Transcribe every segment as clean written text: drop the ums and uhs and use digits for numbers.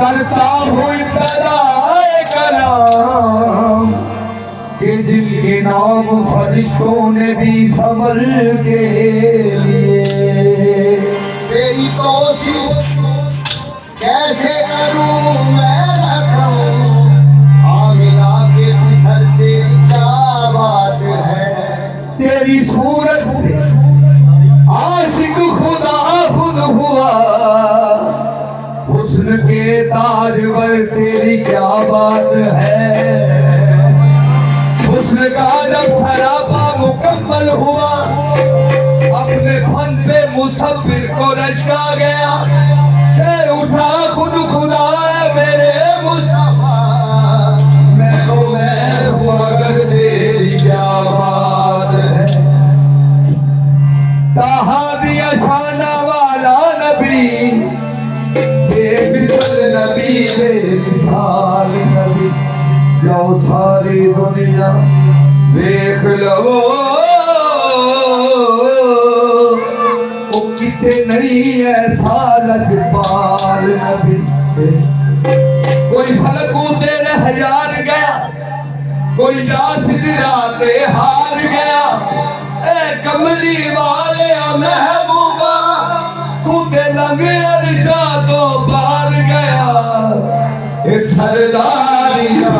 करता हूँ इब्तिदाए कलाम कि जिनके नाम फरिश्तों ने भी संभल के लिए। तेरी कोशिश कैसे करूं मैं रखूं आमिना के सर पे क्या बात है। तेरी सूरत आशिक खुदा खुद हुआ हुस्न के ताजवर तेरी क्या बात है। हुस्न का जब खराबा मुकम्मल हुआ अपने फन पे मुसव्विर को रचका गया ये उठा खुद खुदा है मेरे मुस्तफा। मैं तो मैं हूँ मगर तेरी क्या बात है। ताहा दिया शाना वाला नबी बेमिसल नबी बेमिसाल नबी जो सारी दुनिया देख लो किते नहीं ऐसा लजपाल नबी। कोई फलक तेरे हजार गया कोई यासिर राते हार गया ए कमली वाले महबूबा खुदे लंगे अरशा तो पार गया। इस सरदारिया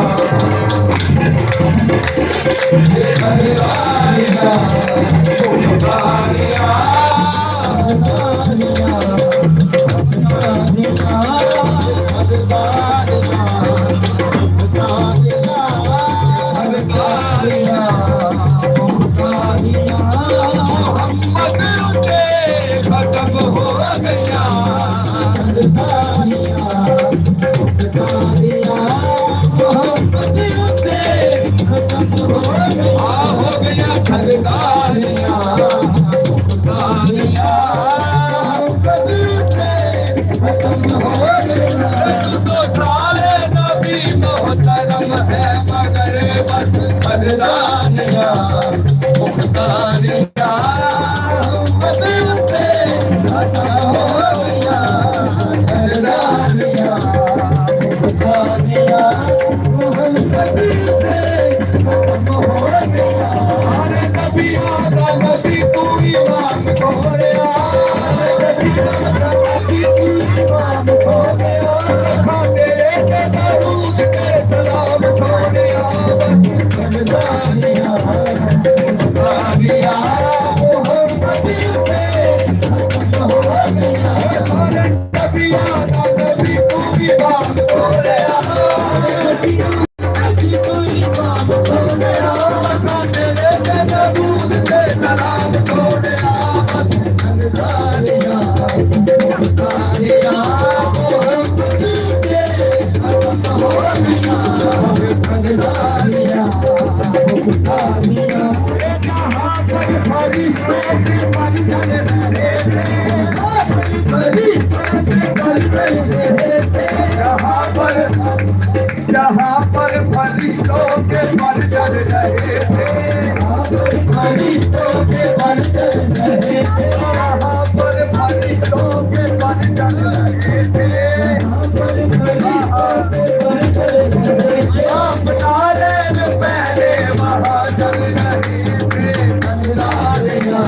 जहाँ पर फरिश्तों के पर चल रहे थे फरिश्तों के पर चल रहे थे जहाँ पर फरिश्तों के पर चल रहे थे आप तारे पहले वहाँ चल रहे थे सरदारियाँ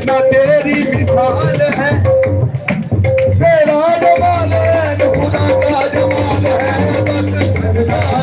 ना तेरी मिसाल है तेरा जमाल है खुदा का जमाल है बस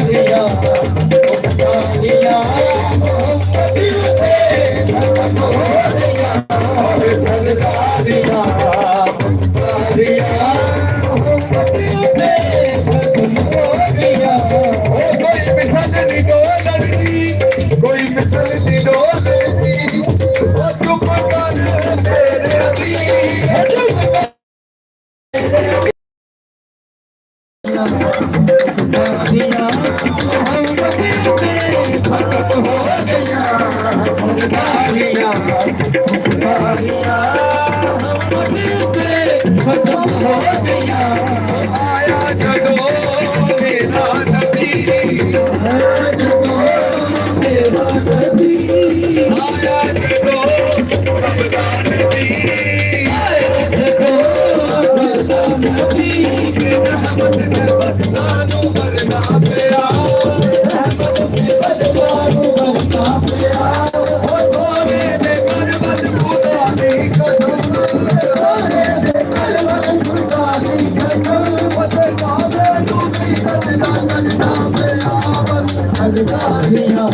सरदारियां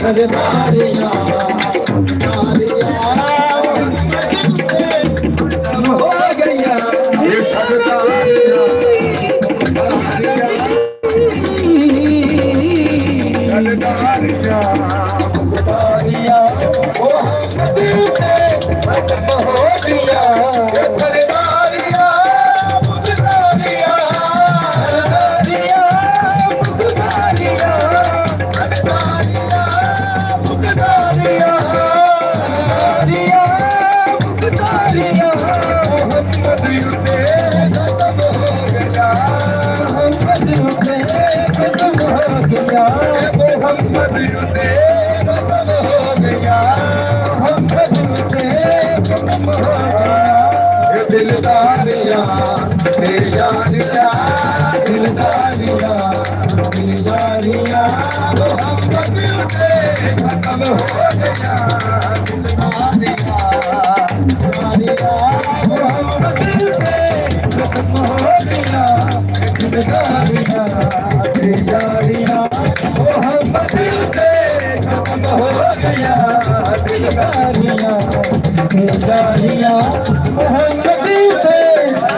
सरदारियां सरदारियां हो गया ये सरदारियां सरदारियां ओ दिल से खत्म हो गया ये सरदारियां सरदारियां सरदारियां सरदारियां सरदारियां मोहम्मद युद्धे खत्म हो गया मोहम्मद युद्धे खत्म हो गया मोहम्मद युद्धे खत्म हो गया मोहम्मद युद्धे खत्म हो गया ये दिलदारियां दिलदारियां दिलदारियां दिलदारियां मोहम्मद युद्धे खत्म हो गया दिलदारियां मोहम्मद युद्धे खत्म हो गया दिलदारियां दिलदारियां मोहम्मद युद्धे खत्म हो गया दिलदारियां दिलदारियां मोहम्मद युद्धे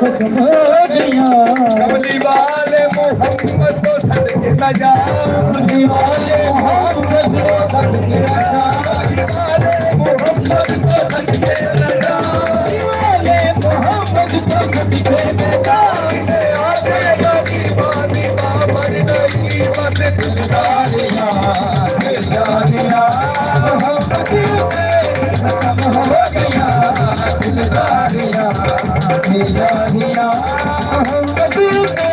खत्म हो गया कमली वाले मोहम्मद को सदके न जा कमली वाले मोहम्मद को सदके न जा कमली वाले मोहम्मद को सदके न जा कमली वाले मोहम्मद को सदके न जा इन्हें आते गली बानी बाबर नहीं बस दिलदारियां दिलदारियां मोहम्मद युद्धे खत्म हो गया दिलदारियां दिलदारियां मोहम्मद युद्धे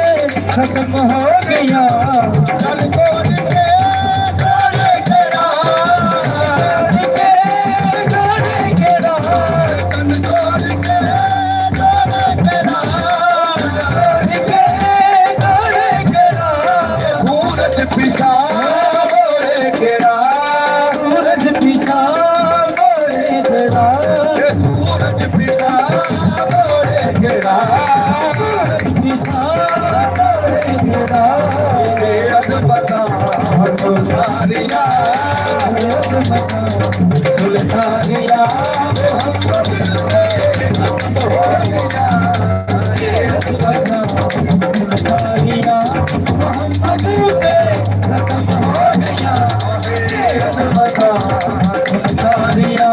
खत्म हो गया चल कौन के गाने के राह के गाने के राह चल कौन के गाने के राह के गाने के राह सूरज पिसा मोरे के राह सूरज पिसा मोरे के राह सूरज पिसा मोरे के राह सूरज पिसा मोरे के राह अजबता सुल्तानिया अजबता सुल्तानिया मोहम्मद युद्धे खत्म हो गया अजबता सुल्तानिया मोहम्मद युद्धे खत्म हो गया अजबता सुल्तानिया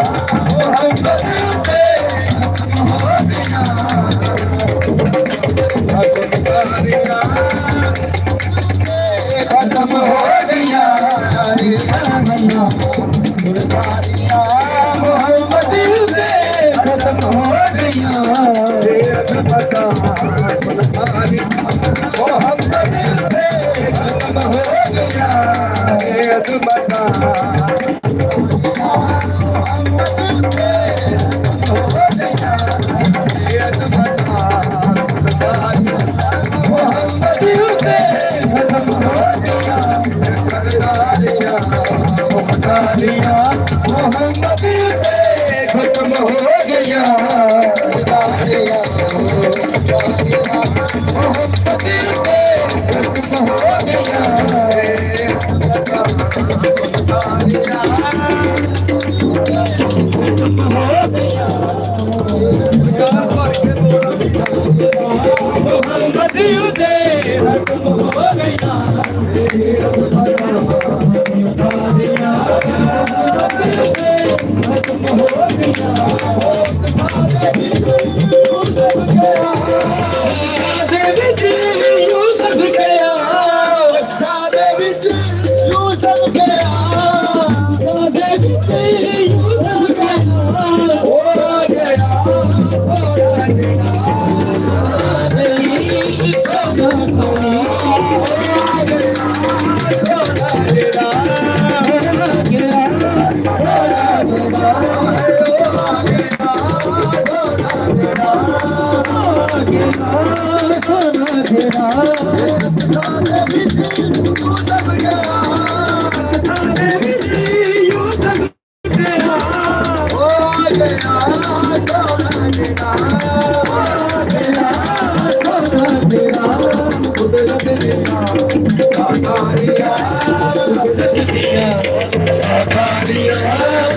मोहम्मद युद्धे खत्म हो गया सुल्तानिया खत्म हो गया सुल्तानिया मोहम्मद युद्धे खत्म हो गया अजबता सुल्तानिया मोहम्मद युद्धे खत्म हो गया अजबता मोहम्मद युद्धे खत्म हो गया सरदारियां मुख्तारियां मोहम्मद युद्धे खत्म हो गया सरदारियां मोहम्मद युद्धे खत्म हो गया मोहम्मद युद्धे खत्म हो गया खत्म हो गया यूसुफ गया सादे विच यूसुफ गया सादे विच यूसुफ गया हो गया दुनिया